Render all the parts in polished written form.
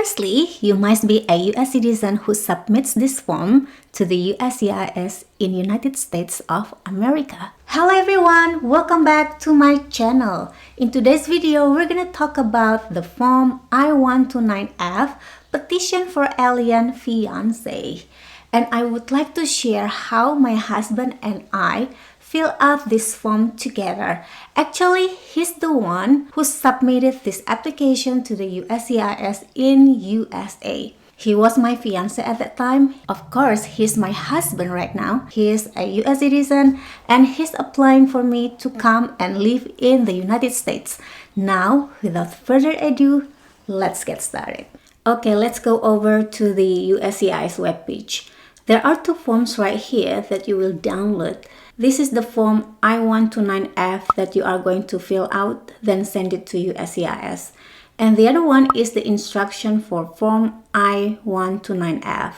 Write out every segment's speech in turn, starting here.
Firstly, you must be a U.S. citizen who submits this form to the USCIS in United States of America. Hello everyone, welcome back to my channel. In today's video, we're gonna talk about the form I-129F, Petition for Alien Fiancé. And I would like to share how my husband and I fill out this form together. Actually, he's the one who submitted this application to the USCIS in USA. He was my fiance at that time. Of course, he's my husband right now. He is a US citizen and he's applying for me to come and live in the United States. Now, without further ado, let's get started. Okay, let's go over to the USCIS webpage. There are two forms right here that you will download. This is the form I-129F that you are going to fill out, then send it to USCIS. And the other one is the instruction for form I-129F.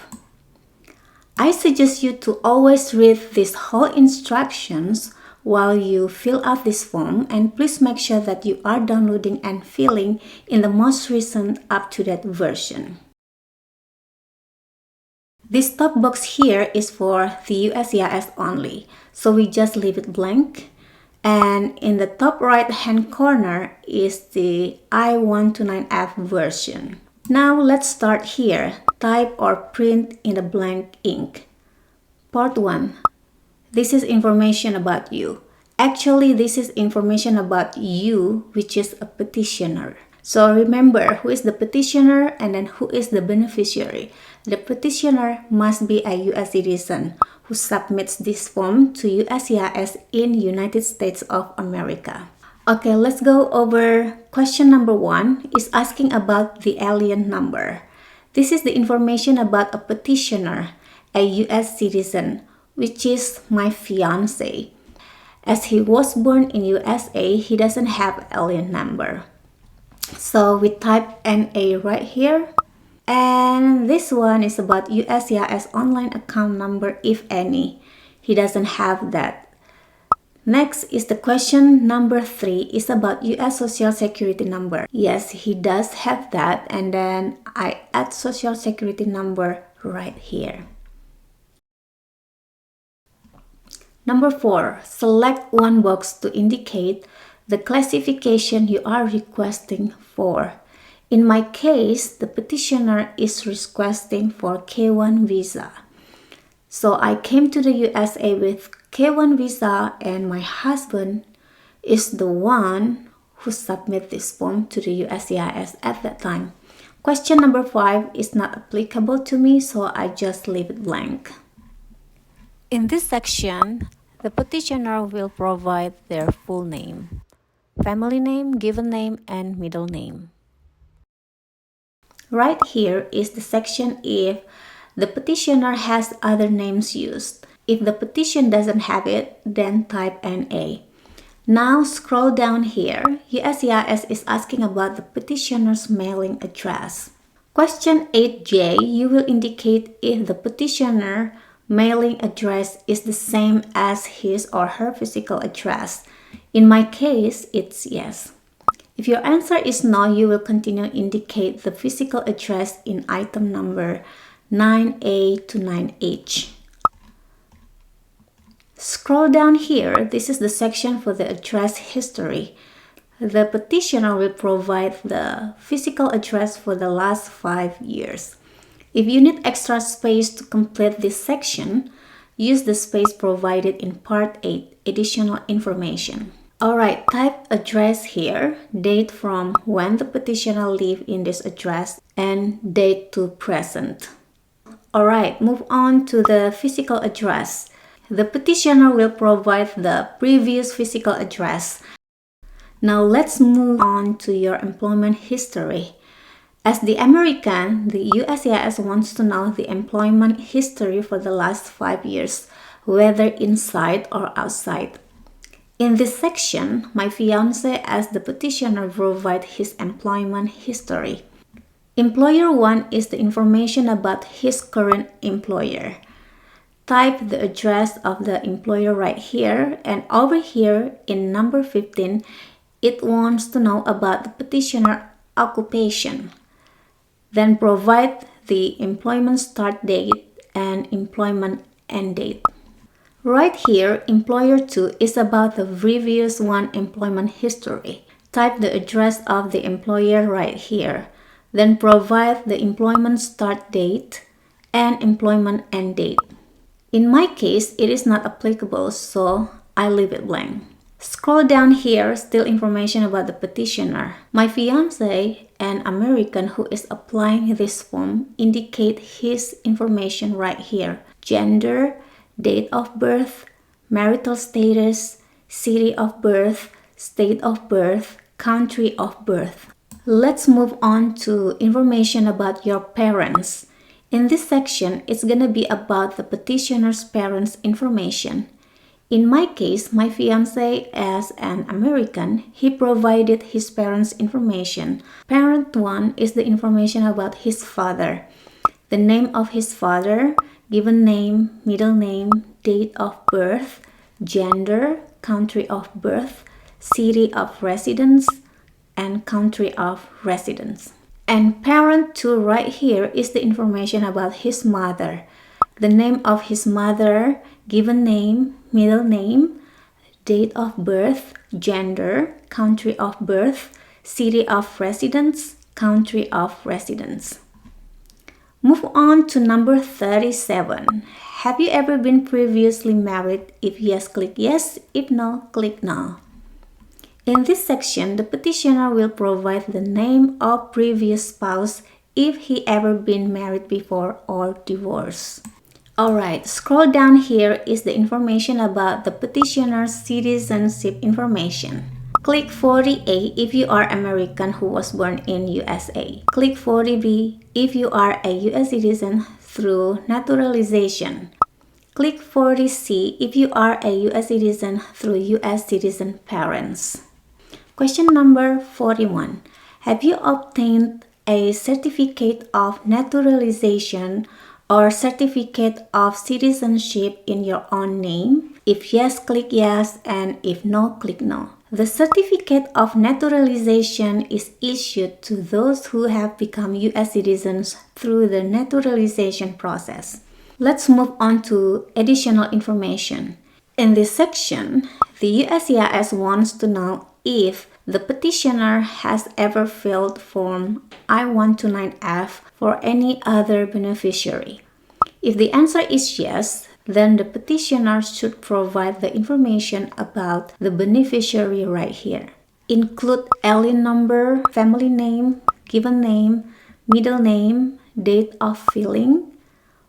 I suggest you to always read these whole instructions while you fill out this form, and please make sure that you are downloading and filling in the most recent up-to-date version. This top box here is for the USCIS only, so we just leave it blank. And in the top right hand corner is the I-129F version. Now let's start here. Type or print in the blank ink. Part 1. This is information about you. Actually, this is information about you, which is a petitioner. So remember who is the petitioner and then who is the beneficiary. The petitioner must be a US citizen who submits this form to USCIS in United States of America. Okay, let's go over question number 1 is asking about the alien number. This is the information about a petitioner, a US citizen, which is my fiance. As he was born in USA, he doesn't have alien number. So we type NA right here. And this one is about USCIS online account number, if any. He doesn't have that. Next is the question number 3 is about US Social Security number. Yes, he does have that. And then I add Social Security number right here. Number 4, select one box to indicate the classification you are requesting for. In my case, the petitioner is requesting for K1 visa. So I came to the USA with K1 visa and my husband is the one who submitted this form to the USCIS at that time. Question number 5 is not applicable to me, so I just leave it blank. In this section, the petitioner will provide their full name, family name, given name, and middle name. Right here is the section if the petitioner has other names used. If the petition doesn't have it, then type NA. Now scroll down here. USCIS is asking about the petitioner's mailing address. Question 8J, you will indicate if the petitioner mailing address is the same as his or her physical address. In my case, it's yes. If your answer is no, you will continue to indicate the physical address in item number 9A to 9H. Scroll down here. This is the section for the address history. The petitioner will provide the physical address for the last 5 years. If you need extra space to complete this section, use the space provided in Part 8, Additional Information. Alright, type address here, date from when the petitioner lived in this address, and date to present. Alright, move on to the physical address. The petitioner will provide the previous physical address. Now let's move on to your employment history. As the American, the USCIS wants to know the employment history for the last 5 years, whether inside or outside. In this section, my fiance as the petitioner provide his employment history. Employer 1 is the information about his current employer. Type the address of the employer right here, and over here in number 15, it wants to know about the petitioner occupation. Then provide the employment start date and employment end date. Right here, employer 2 is about the previous one employment history. Type the address of the employer right here. Then provide the employment start date and employment end date. In my case, it is not applicable, so I leave it blank. Scroll down here, still information about the petitioner. My fiance, an American who is applying this form, indicate his information right here. Gender, date of birth, marital status, city of birth, state of birth, country of birth. Let's move on to information about your parents. In this section, it's gonna be about the petitioner's parents' information. In my case, my fiance, as an American, he provided his parents' information. Parent 1 is the information about his father. The name of his father, given name, middle name, date of birth, gender, country of birth, city of residence, and country of residence. And parent 2 right here is the information about his mother. The name of his mother, given name, middle name, date of birth, gender, country of birth, city of residence, country of residence. Move on to number 37. Have you ever been previously married? If yes, click yes. If no, click no. In this section, the petitioner will provide the name of previous spouse if he ever been married before or divorced. Alright, scroll down here is the information about the petitioner's citizenship information. Click 40A if you are American who was born in USA. Click 40B if you are a US citizen through naturalization. Click 40C if you are a US citizen through US citizen parents. Question number 41. Have you obtained a certificate of naturalization or certificate of citizenship in your own name? If yes, click yes, and if no, click no. The certificate of naturalization is issued to those who have become US citizens through the naturalization process. Let's move on to additional information. In this section, the USCIS wants to know if the petitioner has ever filled Form I-129F for any other beneficiary. If the answer is yes, then the petitioner should provide the information about the beneficiary right here. Include alien number, family name, given name, middle name, date of filing,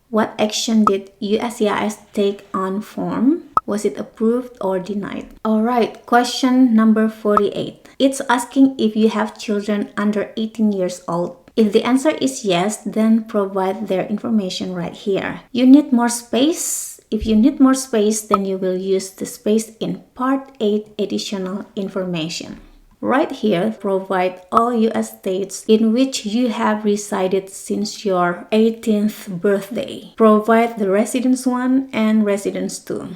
what action did USCIS take on form, was it approved or denied? Alright, question number 48. It's asking if you have children under 18 years old. If the answer is yes, then provide their information right here. You need more space? If you need more space, then you will use the space in Part 8 additional information. Right here, provide all US states in which you have resided since your 18th birthday. Provide the residence 1 and residence 2.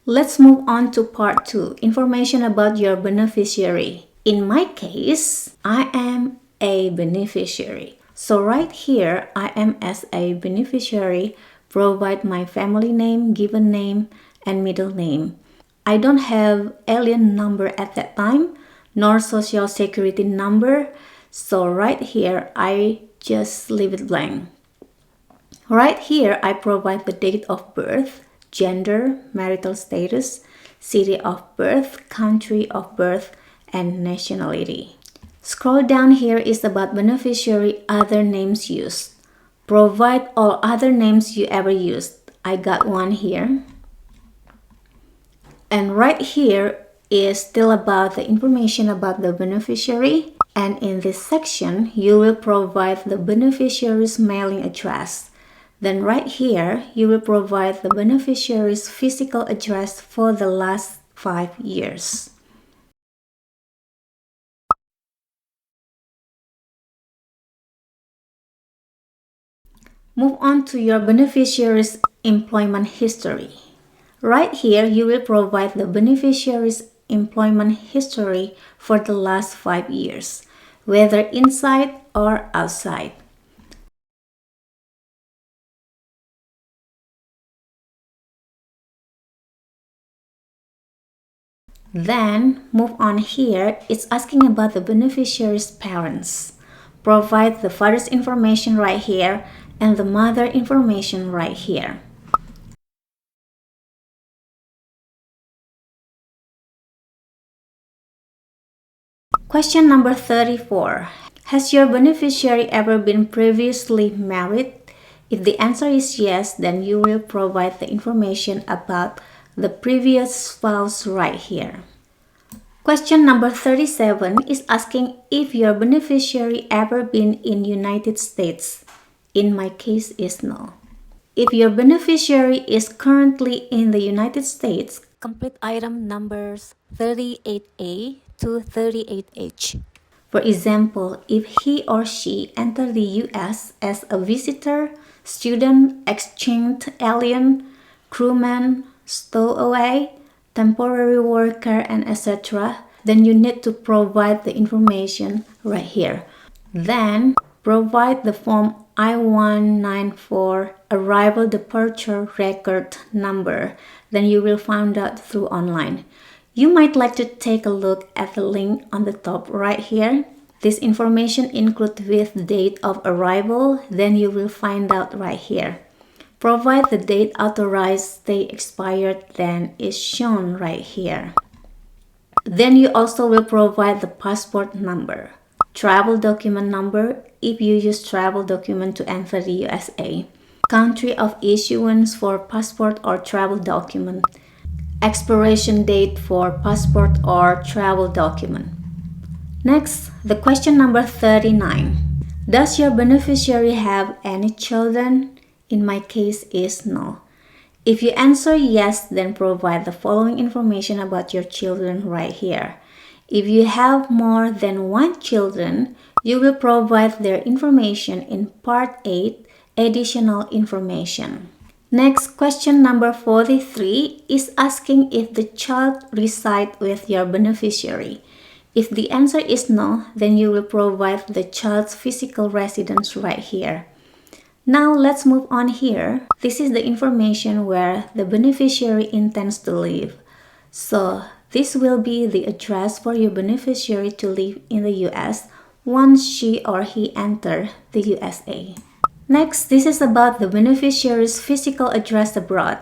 Let's move on to Part 2, information about your beneficiary. In my case, I am a beneficiary. So right here, I am as a beneficiary, provide my family name, given name, and middle name. I don't have alien number at that time, nor social security number. So right here, I just leave it blank. Right here, I provide the date of birth, gender, marital status, city of birth, country of birth, and nationality. Scroll down here is about beneficiary other names used. Provide all other names you ever used. I got one here. And right here is still about the information about the beneficiary. And in this section, you will provide the beneficiary's mailing address. Then right here, you will provide the beneficiary's physical address for the last 5 years. Move on to your beneficiary's employment history. Right here, you will provide the beneficiary's employment history for the last 5 years. whether inside or outside. Then, move on here, it's asking about the beneficiary's parents. Provide the father's information right here and the mother information right here. Question number 34. Has your beneficiary ever been previously married? If the answer is yes, then you will provide the information about the previous spouse right here. Question number 37 is asking if your beneficiary ever been in United States. In my case is no. If your beneficiary is currently in the United States, complete item numbers 38A to 38H. For example, if he or she entered the US as a visitor, student, exchange alien, crewman, stowaway, temporary worker, and etc., then you need to provide the information right here. Then provide the form I-194 arrival departure record number. Then you will find out through online. You might like to take a look at the link on the top right here. This information includes with date of arrival, then you will find out right here. Provide the date authorized stay expired, then is shown right here. Then you also will provide the passport number, travel document number if you use travel document to enter the USA, country of issuance for passport or travel document, expiration date for passport or travel document. Next, the question number 39. Does your beneficiary have any children? In my case is no. If you answer yes, then provide the following information about your children right here. If you have more than one children, you will provide their information in Part 8, additional information. Next, question number 43 is asking if the child resides with your beneficiary. If the answer is no, then you will provide the child's physical residence right here. Now let's move on here. This is the information where the beneficiary intends to live. So this will be the address for your beneficiary to live in the US once she or he enter the USA. Next, this is about the beneficiary's physical address abroad.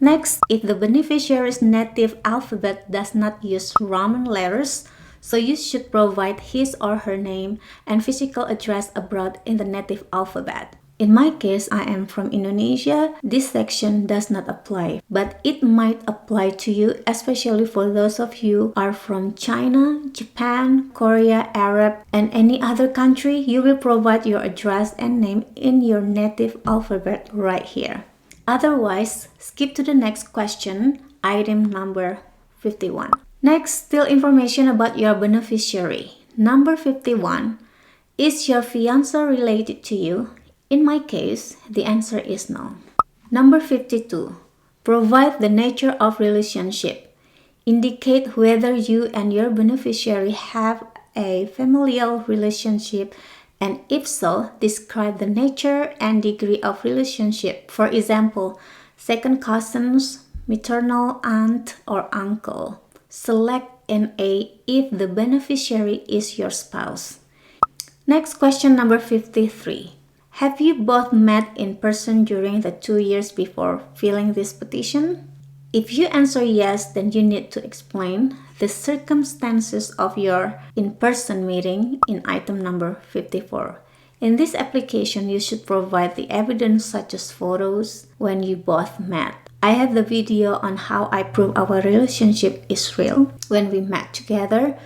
Next, if the beneficiary's native alphabet does not use Roman letters, so you should provide his or her name and physical address abroad in the native alphabet. In my case, I am from Indonesia. This section does not apply, but it might apply to you, especially for those of you who are from China, Japan, Korea, Arab, and any other country. You will provide your address and name in your native alphabet right here. Otherwise, skip to the next question, item number 51. Next, still information about your beneficiary. Number 51. Is your fiancé related to you? In my case, the answer is no. Number 52. Provide the nature of relationship. Indicate whether you and your beneficiary have a familial relationship, and if so, describe the nature and degree of relationship. For example, second cousins, maternal aunt or uncle. Select an A if the beneficiary is your spouse. Next, question number 53. Have you both met in person during the 2 years before filling this petition? If you answer yes, then you need to explain the circumstances of your in-person meeting in item number 54. In this application, you should provide the evidence such as photos when you both met. I have the video on how I prove our relationship is real when we met together,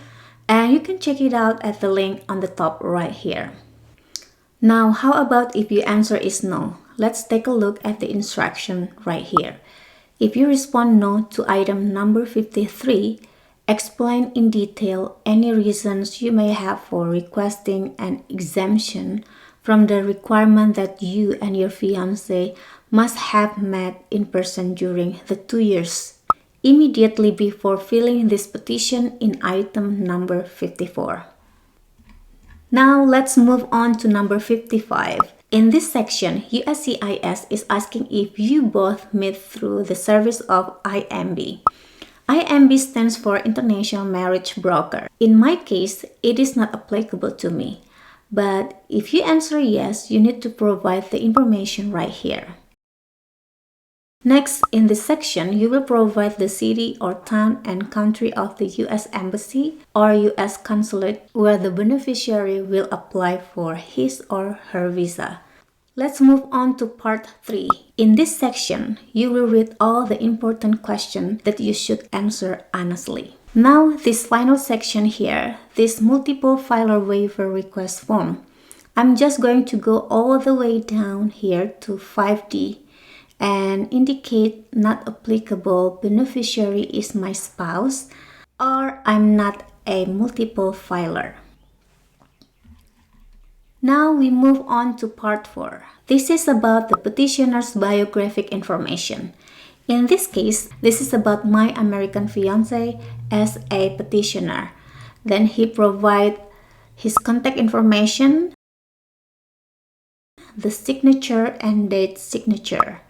and you can check it out at the link on the top right here. Now, how about if your answer is no? Let's take a look at the instruction right here. If you respond no to item number 53, explain in detail any reasons you may have for requesting an exemption from the requirement that you and your fiancé must have met in person during the 2 years immediately before filling this petition in item number 54. Now let's move on to number 55. In this section, USCIS is asking if you both meet through the service of IMB. IMB stands for International Marriage Broker. In my case, it is not applicable to me. But if you answer yes, you need to provide the information right here. Next, in this section, you will provide the city or town and country of the U.S. Embassy or U.S. Consulate where the beneficiary will apply for his or her visa. Let's move on to part 3. In this section, you will read all the important questions that you should answer honestly. Now, this final section here, this multiple filer waiver request form. I'm just going to go all the way down here to 5D and indicate not applicable beneficiary is my spouse or I'm not a multiple filer. Now we move on to part 4. This is about the petitioner's biographic information. In this case, this is about my American fiance as a petitioner. Then he provides his contact information, the signature and date signature.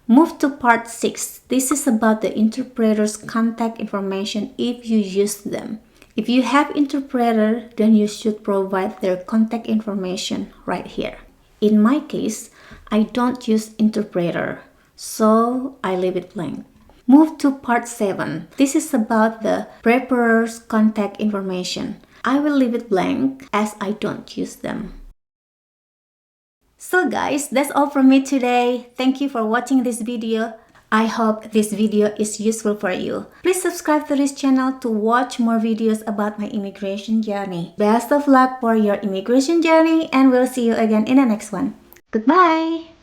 Move to part 6. This is about the interpreter's contact information if you use them. If you have interpreter, then you should provide their contact information right here. In my case, I don't use interpreter, so I leave it blank. Move to part 7. This is about the preparer's contact information. I will leave it blank as I don't use them. So guys, that's all from me today. Thank you for watching this video. I hope this video is useful for you. Please subscribe to this channel to watch more videos about my immigration journey. Best of luck for your immigration journey and we'll see you again in the next one. Goodbye!